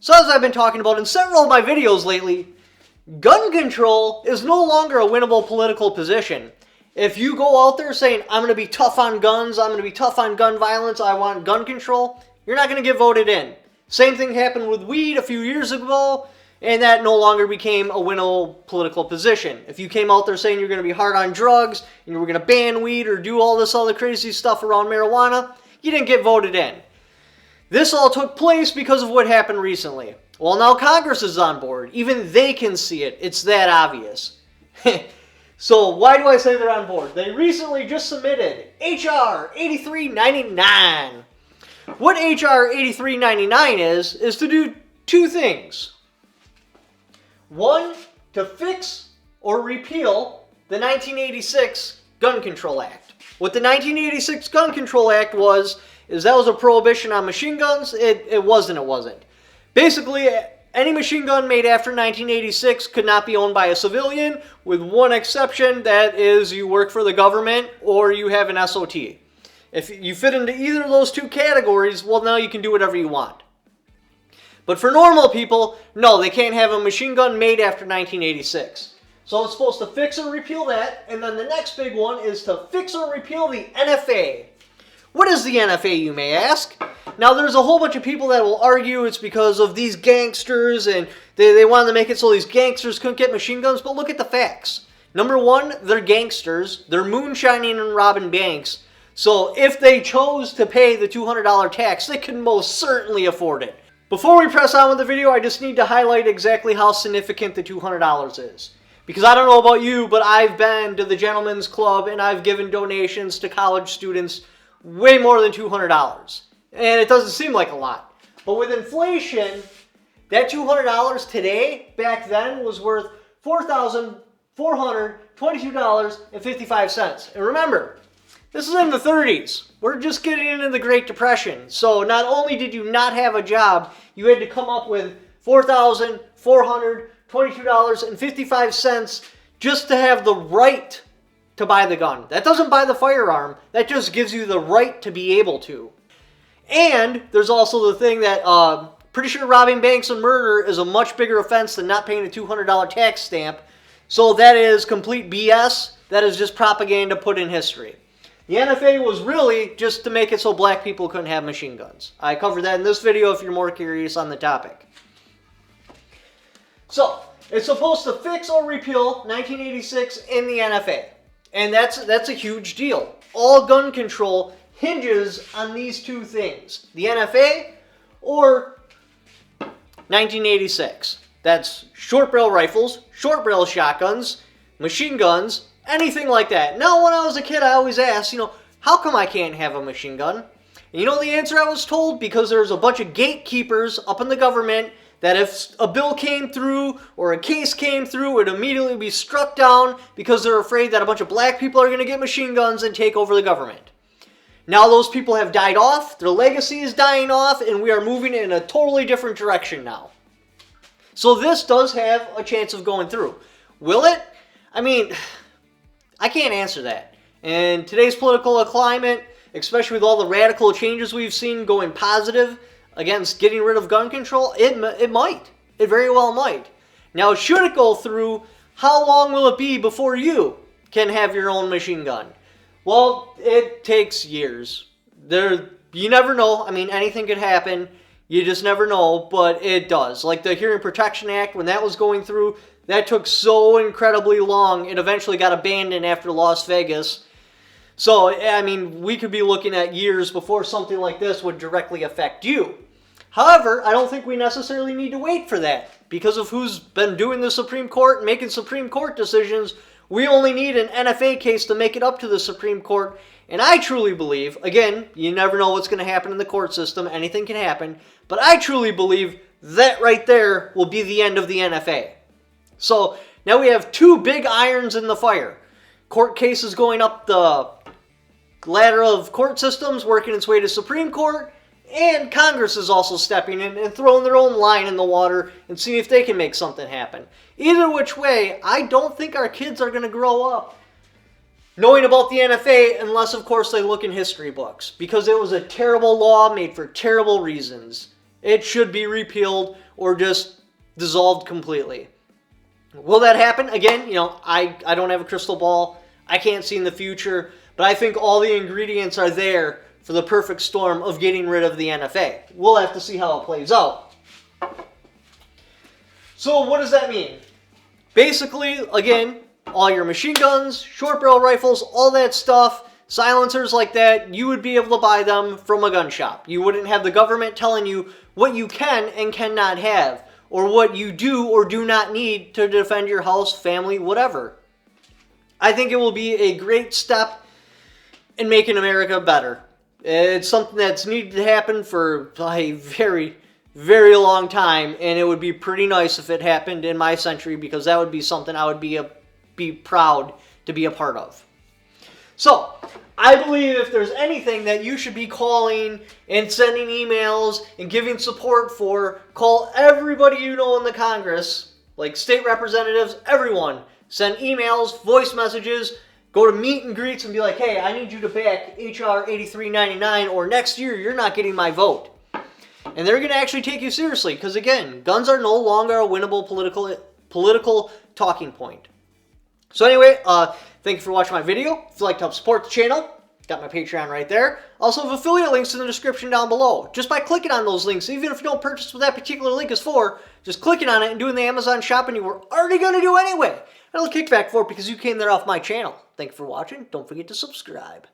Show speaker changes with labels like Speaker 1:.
Speaker 1: So as I've been talking about in several of my videos lately, gun control is no longer a winnable political position. If you go out there saying, I'm going to be tough on guns, I'm going to be tough on gun violence, I want gun control, you're not going to get voted in. Same thing happened with weed a few years ago, and that no longer became a winnable political position. If you came out there saying you're going to be hard on drugs, and you were going to ban weed or do all this other crazy stuff around marijuana, you didn't get voted in. This all took place because of what happened recently. Well, now Congress is on board. Even they can see it. It's that obvious. So why do I say they're on board? They recently just submitted H.R. 8399. What H.R. 8399 is to do two things. One, to fix or repeal the 1986 Gun Control Act. What the 1986 Gun Control Act was, is that was a prohibition on machine guns. It wasn't. Basically, any machine gun made after 1986 could not be owned by a civilian, with one exception, that is you work for the government or you have an SOT. If you fit into either of those two categories, well, now you can do whatever you want. But for normal people, no, they can't have a machine gun made after 1986. So it's supposed to fix or repeal that, and then the next big one is to fix or repeal the NFA. What is the NFA, you may ask? Now, there's a whole bunch of people that will argue it's because of these gangsters, and they wanted to make it so these gangsters couldn't get machine guns, but look at the facts. Number one, they're gangsters. They're moonshining and robbing banks. So if they chose to pay the $200 tax, they could most certainly afford it. Before we press on with the video, I just need to highlight exactly how significant the $200 is. Because I don't know about you, but I've been to the Gentlemen's Club and I've given donations to college students way more than $200. And it doesn't seem like a lot. But with inflation, that $200 today, back then, was worth $4,422.55. And remember, this is in the 30s. We're just getting into the Great Depression. So not only did you not have a job, you had to come up with $4,422.55 just to have the right to buy the gun. That doesn't buy the firearm. That just gives you the right to be able to. And there's also the thing that pretty sure robbing banks and murder is a much bigger offense than not paying a $200 tax stamp. So that is complete BS. That is just propaganda put in history. The NFA was really just to make it so black people couldn't have machine guns. I covered that in this video if you're more curious on the topic. So, it's supposed to fix or repeal 1986 in the NFA. And that's a huge deal. All gun control hinges on these two things. The NFA or 1986. That's short barrel rifles, short barrel shotguns, machine guns, anything like that. Now, when I was a kid, I always asked, how come I can't have a machine gun? And you know the answer I was told? Because there's a bunch of gatekeepers up in the government that if a bill came through or a case came through, it would immediately be struck down because they're afraid that a bunch of black people are going to get machine guns and take over the government. Now those people have died off, their legacy is dying off, and we are moving in a totally different direction now. So this does have a chance of going through. Will it? I mean, I can't answer that. In today's political climate, especially with all the radical changes we've seen going positive against getting rid of gun control, it might. It very well might. Now, should it go through, how long will it be before you can have your own machine gun? Well, it takes years. You never know. I mean, anything could happen. You just never know, but it does. Like the Hearing Protection Act, when that was going through, that took so incredibly long. It eventually got abandoned after Las Vegas. So, I mean, we could be looking at years before something like this would directly affect you. However, I don't think we necessarily need to wait for that. Because of who's been doing the Supreme Court and making Supreme Court decisions, we only need an NFA case to make it up to the Supreme Court. And I truly believe, again, you never know what's going to happen in the court system. Anything can happen. But I truly believe that right there will be the end of the NFA. So now we have two big irons in the fire. Court cases going up the ladder of court systems, working its way to Supreme Court, and Congress is also stepping in and throwing their own line in the water and seeing if they can make something happen. Either which way, I don't think our kids are going to grow up knowing about the NFA unless, of course, they look in history books, because it was a terrible law made for terrible reasons. It should be repealed or just dissolved completely. Will that happen? Again, you know, I don't have a crystal ball. I can't see in the future, but I think all the ingredients are there for the perfect storm of getting rid of the NFA. We'll have to see how it plays out. So what does that mean? Basically, again, all your machine guns, short barrel rifles, all that stuff, silencers like that, you would be able to buy them from a gun shop. You wouldn't have the government telling you what you can and cannot have, or what you do or do not need to defend your house, family, whatever. I think it will be a great step in making America better. It's something that's needed to happen for a very, very long time, and it would be pretty nice if it happened in my century, because that would be something I would be proud to be a part of. So, I believe if there's anything that you should be calling and sending emails and giving support for, call everybody you know in the Congress, like state representatives, everyone. Send emails, voice messages, go to meet and greets and be like, hey, I need you to back H.R. 8399 or next year you're not getting my vote. And they're going to actually take you seriously because, again, guns are no longer a winnable political talking point. So anyway, thank you for watching my video. If you'd like to help support the channel, got my Patreon right there. Also have affiliate links in the description down below. Just by clicking on those links, even if you don't purchase what that particular link is for, just clicking on it and doing the Amazon shopping you were already going to do anyway. And I'll kick back for it because you came there off my channel. Thank you for watching. Don't forget to subscribe.